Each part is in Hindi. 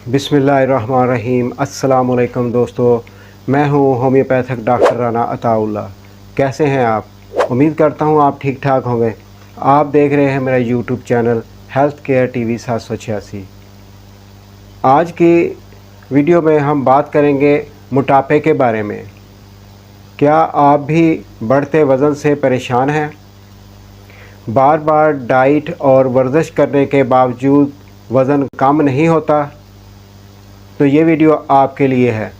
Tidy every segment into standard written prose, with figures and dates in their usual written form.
बिस्मिल्लाहिर्रहमानिर्रहीम। अस्सलामुअलैकुम दोस्तों, मैं हूं होम्योपैथिक डॉक्टर राना अताउल्लाह। कैसे हैं आप? उम्मीद करता हूं आप ठीक ठाक होंगे। आप देख रहे हैं मेरा YouTube channel health care TV 786। आज की वीडियो में हम बात करेंगे मोटापे के बारे में। क्या आप भी बढ़ते वज़न से परेशान हैं? बार बार डाइट और वर्जिश करने के बावजूद वज़न कम नहीं होता? तो ये वीडियो आपके लिए है।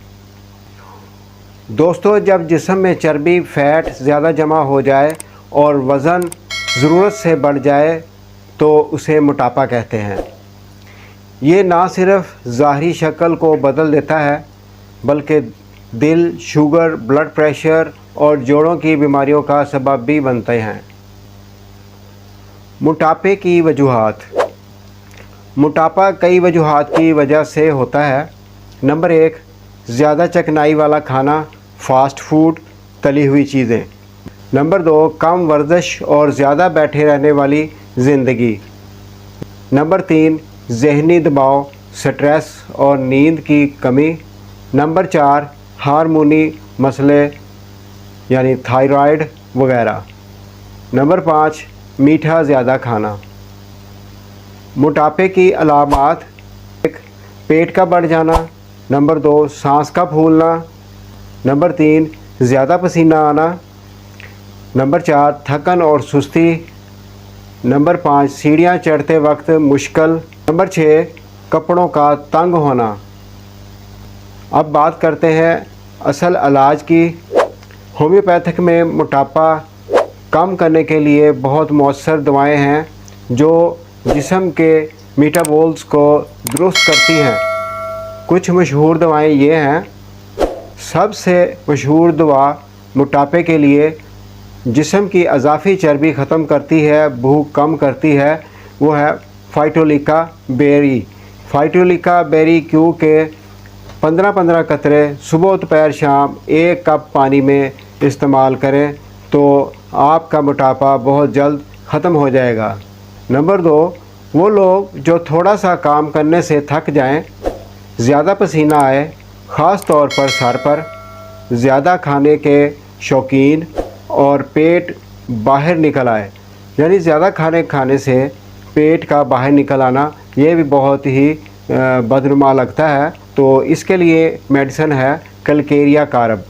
दोस्तों, जब जिस्म में चर्बी फ़ैट ज़्यादा जमा हो जाए और वज़न ज़रूरत से बढ़ जाए तो उसे मोटापा कहते हैं। ये ना सिर्फ ज़ाहरी शक्ल को बदल देता है बल्कि दिल, शुगर, ब्लड प्रेशर और जोड़ों की बीमारियों का सबब भी बनते हैं। मोटापे की वजूहात। मोटापा कई वजूहात की वजह से होता है। नंबर 1, ज़्यादा चिकनाई वाला खाना, फ़ास्ट फूड, तली हुई चीज़ें। नंबर 2, कम वर्जिश और ज़्यादा बैठे रहने वाली ज़िंदगी। नंबर 3, ज़हनी दबाव, स्ट्रेस और नींद की कमी। नंबर 4, हार्मोनी मसले यानी थायराइड वगैरह। नंबर 5, मीठा ज़्यादा खाना। मोटापे की अलामात: 1, पेट का बढ़ जाना। नंबर 2, सांस का फूलना। नंबर 3, ज़्यादा पसीना आना। नंबर 4, थकन और सुस्ती। नंबर 5, सीढ़ियाँ चढ़ते वक्त मुश्किल। नंबर 6, कपड़ों का तंग होना। अब बात करते हैं असल इलाज की। होम्योपैथिक में मोटापा कम करने के लिए बहुत मौसर दवाएं हैं जो जिस्म के मेटाबॉल्स को दुरुस्त करती हैं। कुछ मशहूर दवाएं ये हैं। सबसे मशहूर दवा मोटापे के लिए जिस्म की अज़ाफ़ी चर्बी ख़त्म करती है, भूख कम करती है, वो है फ़ाइटोलिका बेरी। फ़ाइटोलिका बेरी क्यू के 15-15 कतरे सुबह दोपहर शाम 1 कप पानी में इस्तेमाल करें तो आपका मोटापा बहुत जल्द ख़त्म हो जाएगा। नंबर 2, वो लोग जो थोड़ा सा काम करने से थक जाएं, ज़्यादा पसीना आए, ख़ास तौर पर सर पर, ज़्यादा खाने के शौकीन और पेट बाहर निकल आए, यानी ज़्यादा खाने से पेट का बाहर निकल आना, ये भी बहुत ही बदनुमा लगता है। तो इसके लिए मेडिसिन है Calcarea carb.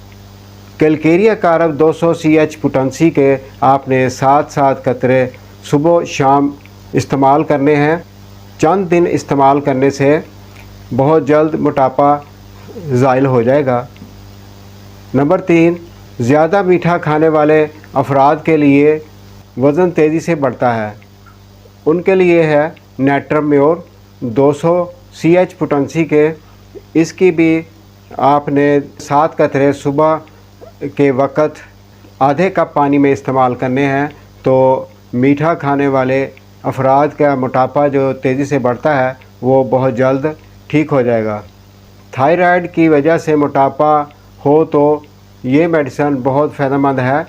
Calcarea carb 200 CH potency के आपने 7-7 कतरे सुबह शाम इस्तेमाल करने हैं। चंद दिन इस्तेमाल करने से बहुत जल्द मोटापा ज़ाइल हो जाएगा। नंबर 3, ज़्यादा मीठा खाने वाले अफराद के लिए वज़न तेज़ी से बढ़ता है। उनके लिए है नेट्रम्योर 200 CH पोटेंसी के। इसकी भी आपने 7 कतरे सुबह के वक़्त आधे कप पानी में इस्तेमाल करने हैं तो मीठा खाने वाले अफराद का मोटापा जो तेज़ी से बढ़ता है वो बहुत जल्द ठीक हो जाएगा। थायराइड की वजह से मोटापा हो तो ये मेडिसिन बहुत फ़ायदेमंद है।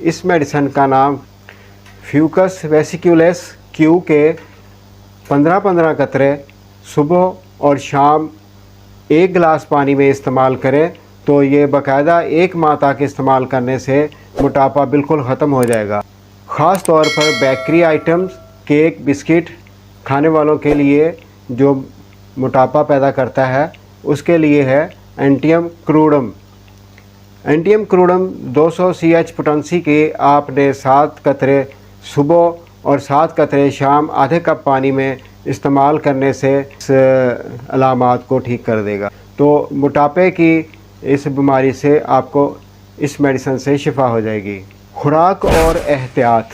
इस मेडिसिन का नाम फ्यूकस वेसिकुलस क्यू के 15-15 कतरे सुबह और शाम 1 गिलास पानी में इस्तेमाल करें तो ये बाकायदा 1 माह तक इस्तेमाल करने से मोटापा बिल्कुल ख़त्म हो जाएगा। ख़ास तौर पर बेकरी आइटम्स, केक, बिस्किट खाने वालों के लिए जो मोटापा पैदा करता है उसके लिए है एंटियम क्रूडम। एंटियम क्रूडम 200 CH पोटेंसी के आपने 7 कतरे सुबह और 7 कतरे शाम आधे कप पानी में इस्तेमाल करने से इस अलामात को ठीक कर देगा। तो मोटापे की इस बीमारी से आपको इस मेडिसिन से शिफा हो जाएगी। खुराक और एहतियात।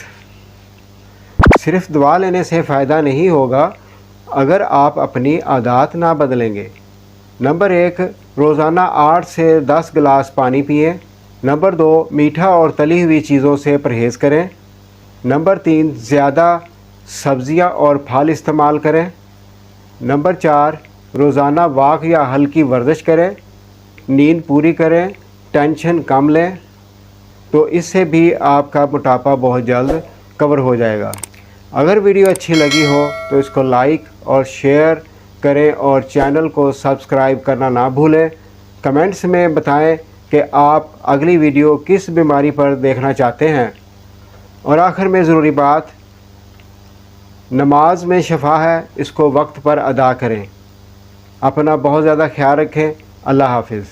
सिर्फ दवा लेने से फ़ायदा नहीं होगा अगर आप अपनी आदत ना बदलेंगे। नंबर 1, रोज़ाना 8 से 10 गिलास पानी पिएं। नंबर 2, मीठा और तली हुई चीज़ों से परहेज़ करें। नंबर 3, ज़्यादा सब्ज़ियां और फल इस्तेमाल करें। नंबर 4, रोज़ाना वॉक या हल्की वर्जिश करें। नींद पूरी करें, टेंशन कम लें तो इससे भी आपका मोटापा बहुत जल्द कवर हो जाएगा। अगर वीडियो अच्छी लगी हो तो इसको लाइक और शेयर करें और चैनल को सब्सक्राइब करना ना भूलें। कमेंट्स में बताएं कि आप अगली वीडियो किस बीमारी पर देखना चाहते हैं। और आखिर में ज़रूरी बात, नमाज में शफा है, इसको वक्त पर अदा करें। अपना बहुत ज़्यादा ख्याल रखें। अल्लाह हाफिज़।